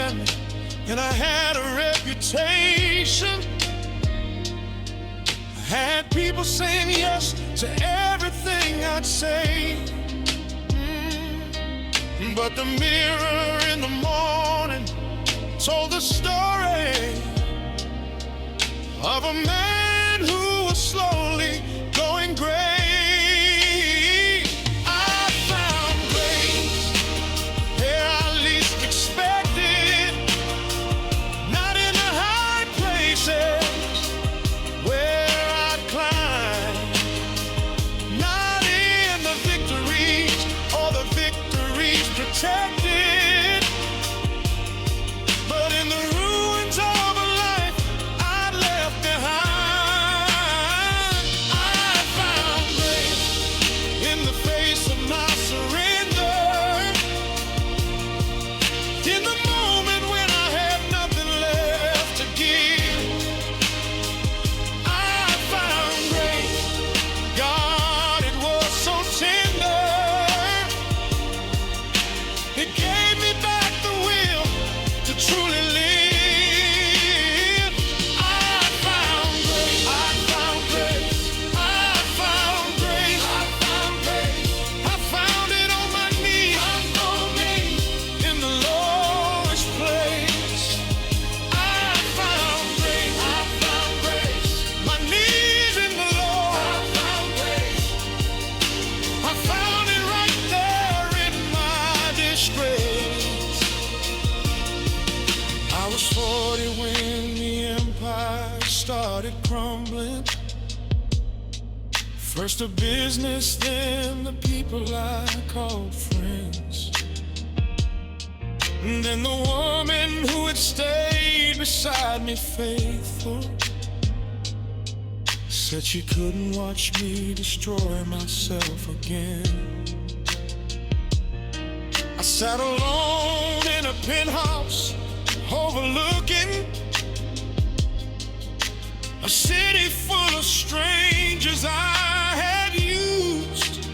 and I had a reputation. Had people saying yes to everything I'd say. But the mirror in the morning told the story of a man who was slowly going gray. I found grace where I least expected, not in the high places where protected, but in the ruins of a life I'd left behind. I found grace in the face of my surrender, in the moment when I had nothing left to give. I found grace, God, it was so tender. It gave me back the will to truly live. I found grace. I found grace. I found grace. I found grace. I found it on my knees, in the lowest place. I found grace. I found grace. My knees in the Lord. I found grace. I found it right there in my disgrace. I was 40 when the empire started crumbling. First a business, then the people I called friends. And then the woman who had stayed beside me faithful said she couldn't watch me destroy myself again. I sat alone in a penthouse overlooking a city full of strangers I had used,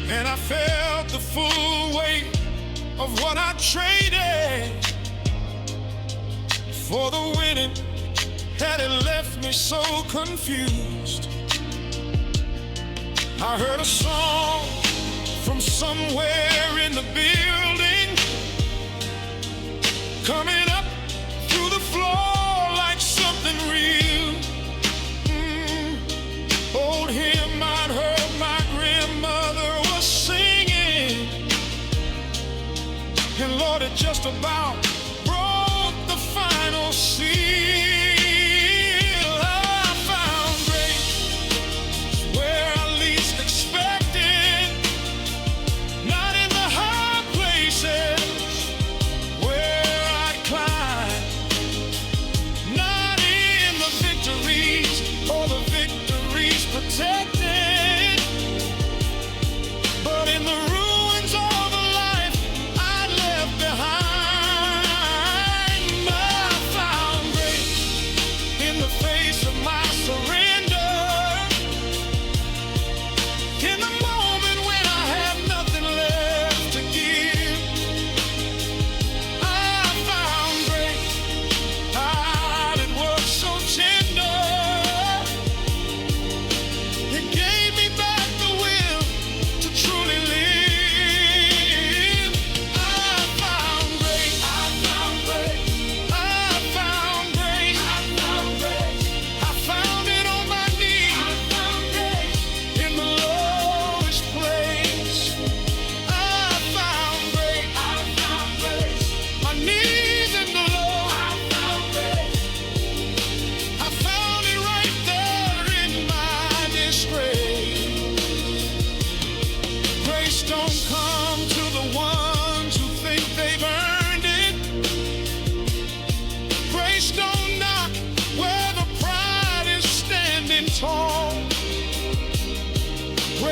and I felt the full weight of what I traded for the winning. Had it left me so confused. I heard a song from somewhere in the building, coming up through the floor like something real. Old hymn I'd heard my grandmother was singing, and Lord, it just about broke the final seal. I found grace where I least expected, not in the high places where I'd climb, not in the victories or the victories protected, but in the ruins of a life I left behind.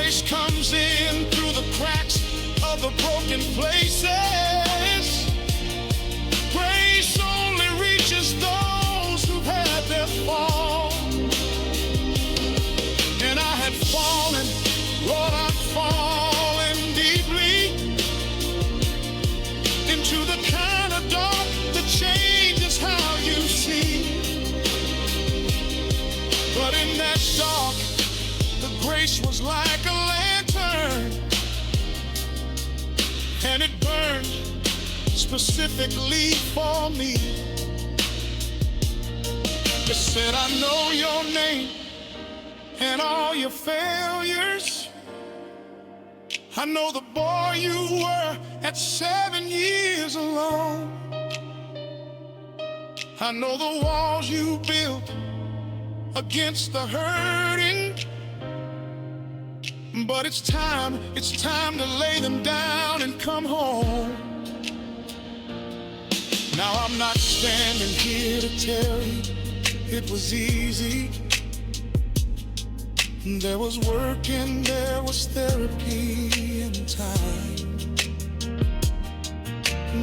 grace comes in through the cracks of the broken places. Grace only reaches those who've had their fall. And I had fallen, Lord, I'm falling deeply into the kind of dark that changes how you see. But in that dark, the grace was like a lantern, and it burned specifically for me. It said, I know your name and all your failures. I know the boy you were at 7 years alone. I know the walls you built against the hurting. But it's time to lay them down and come home. Now I'm not standing here to tell you it was easy. There was work and there was therapy and time.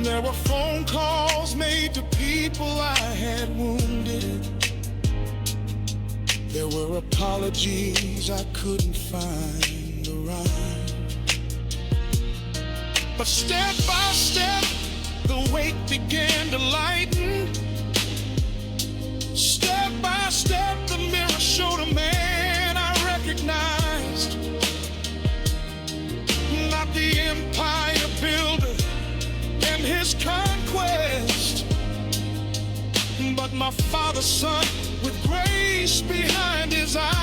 There were phone calls made to people I had wounded. There were apologies I couldn't find the rhyme. But step by step, the weight began to lighten. Step by step, the mirror showed a man I recognized. Not the empire builder and his conquest, but my father's son with grace behind his eyes.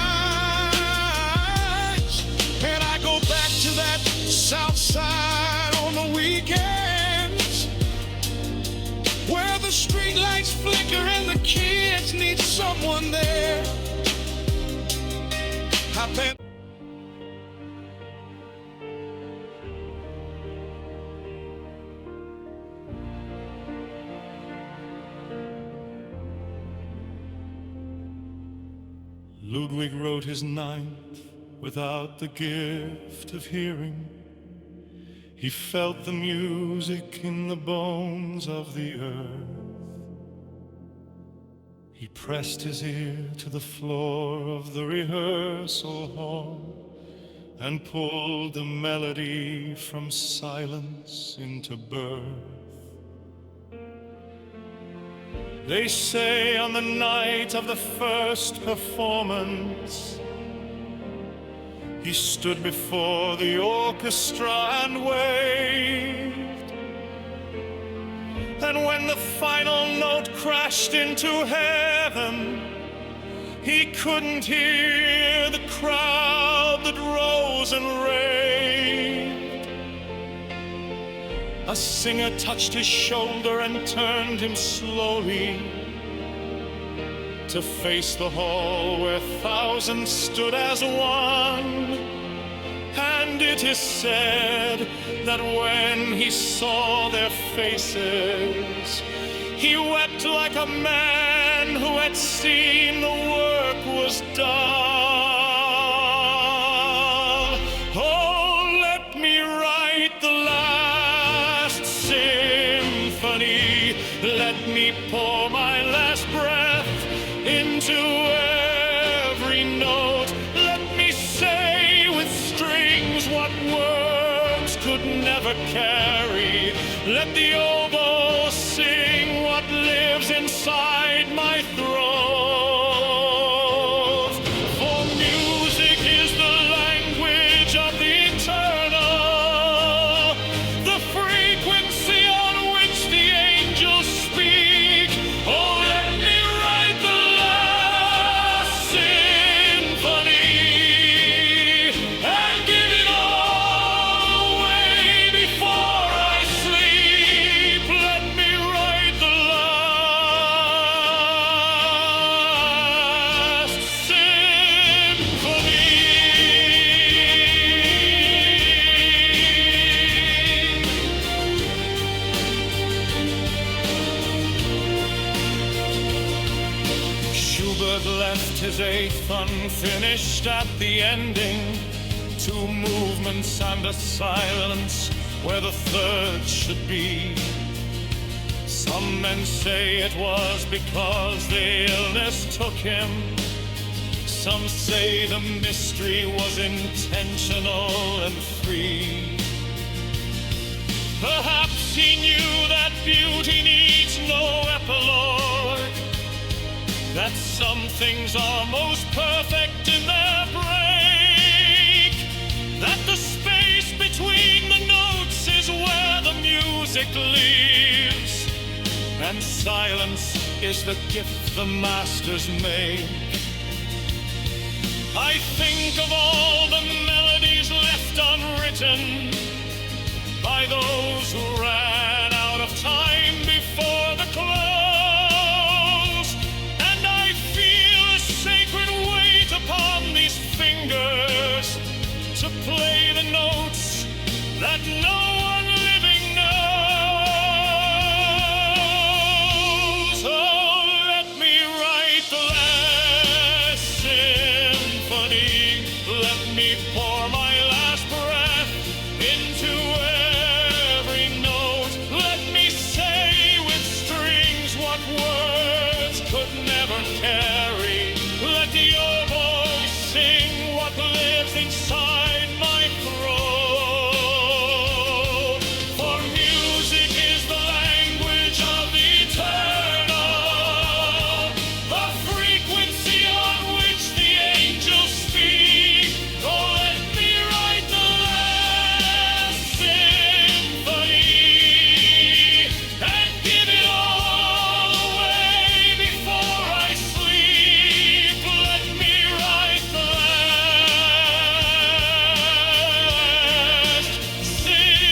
And I go back to that south side on the weekends, where the street lights flicker and the kids need someone there. I've been Ludwig wrote his ninth without the gift of hearing. He felt the music in the bones of the earth. He pressed his ear to the floor of the rehearsal hall and pulled the melody from silence into birth. They say on the night of the first performance, he stood before the orchestra and waved. And when the final note crashed into heaven, he couldn't hear the crowd that rose and raved. A singer touched his shoulder and turned him slowly to face the hall where thousands stood as one. And it is said that when he saw their faces, he wept like a man who had seen the work was done. Oh, let me write the last symphony. Let me pour my last breath into every note. Let me say with strings what words could never carry. Let the oboe sing what lives inside my throat. For music is the language of the eternal, the frequency on which the angels speak. Oh, let me write the last symphony and give it all away before I sleep. Let me write the last symphony. Schubert left his eighth unfinished at the ending two movements and a silence where the third should be. Some men say it was because the illness took him. Some say the mystery was intentional and free. Perhaps he knew that beauty needs no epilogue, that some things are most perfect in their break, that the space between the notes is where the music lives, and silence is the gift the masters make. I think of all the melodies left unwritten by those who ran out of time before the close, and I feel a sacred weight upon these fingers to play the notes that no one living knows. Oh, let me write the last symphony. Let me pour my last breath into every note. Let me say with strings what words could never carry. Let your voice sing what lives inside my throat. For music is the language of the eternal, the frequency on which the angels speak. Oh, let me write the last symphony and give it all away before I sleep. Let me write the last symphony.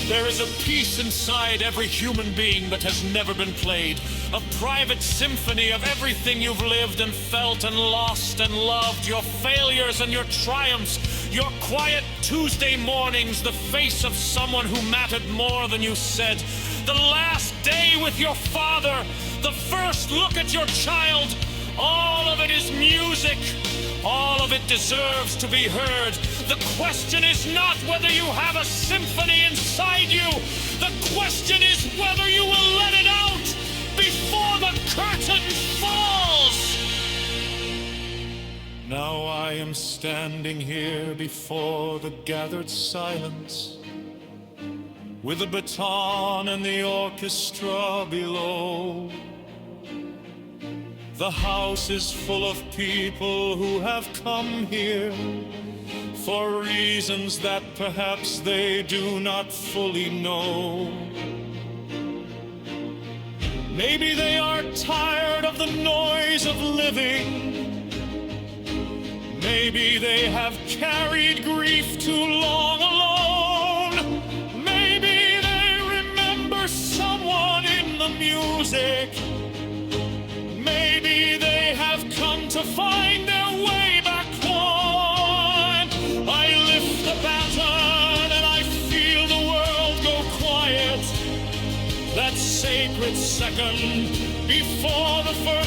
There is a piece inside every human being that has never been played, a private symphony of everything you've lived and felt and lost and loved, your failures and your triumphs, your quiet Tuesday mornings, the face of someone who mattered more than you said, the last day with your father, the first look at your child. All of it is music. All of it deserves to be heard. The question is not whether you have a symphony inside you. The question is whether you will let it out before the curtain falls. Now I am standing here before the gathered silence, with the baton and the orchestra below. The house is full of people who have come here for reasons that perhaps they do not fully know. Maybe they are tired of the noise of living. Maybe they have carried grief too long alone. Maybe they remember someone in the music. Maybe they have come to find their way back home. I lift the baton and I feel the world go quiet. That sacred second before the first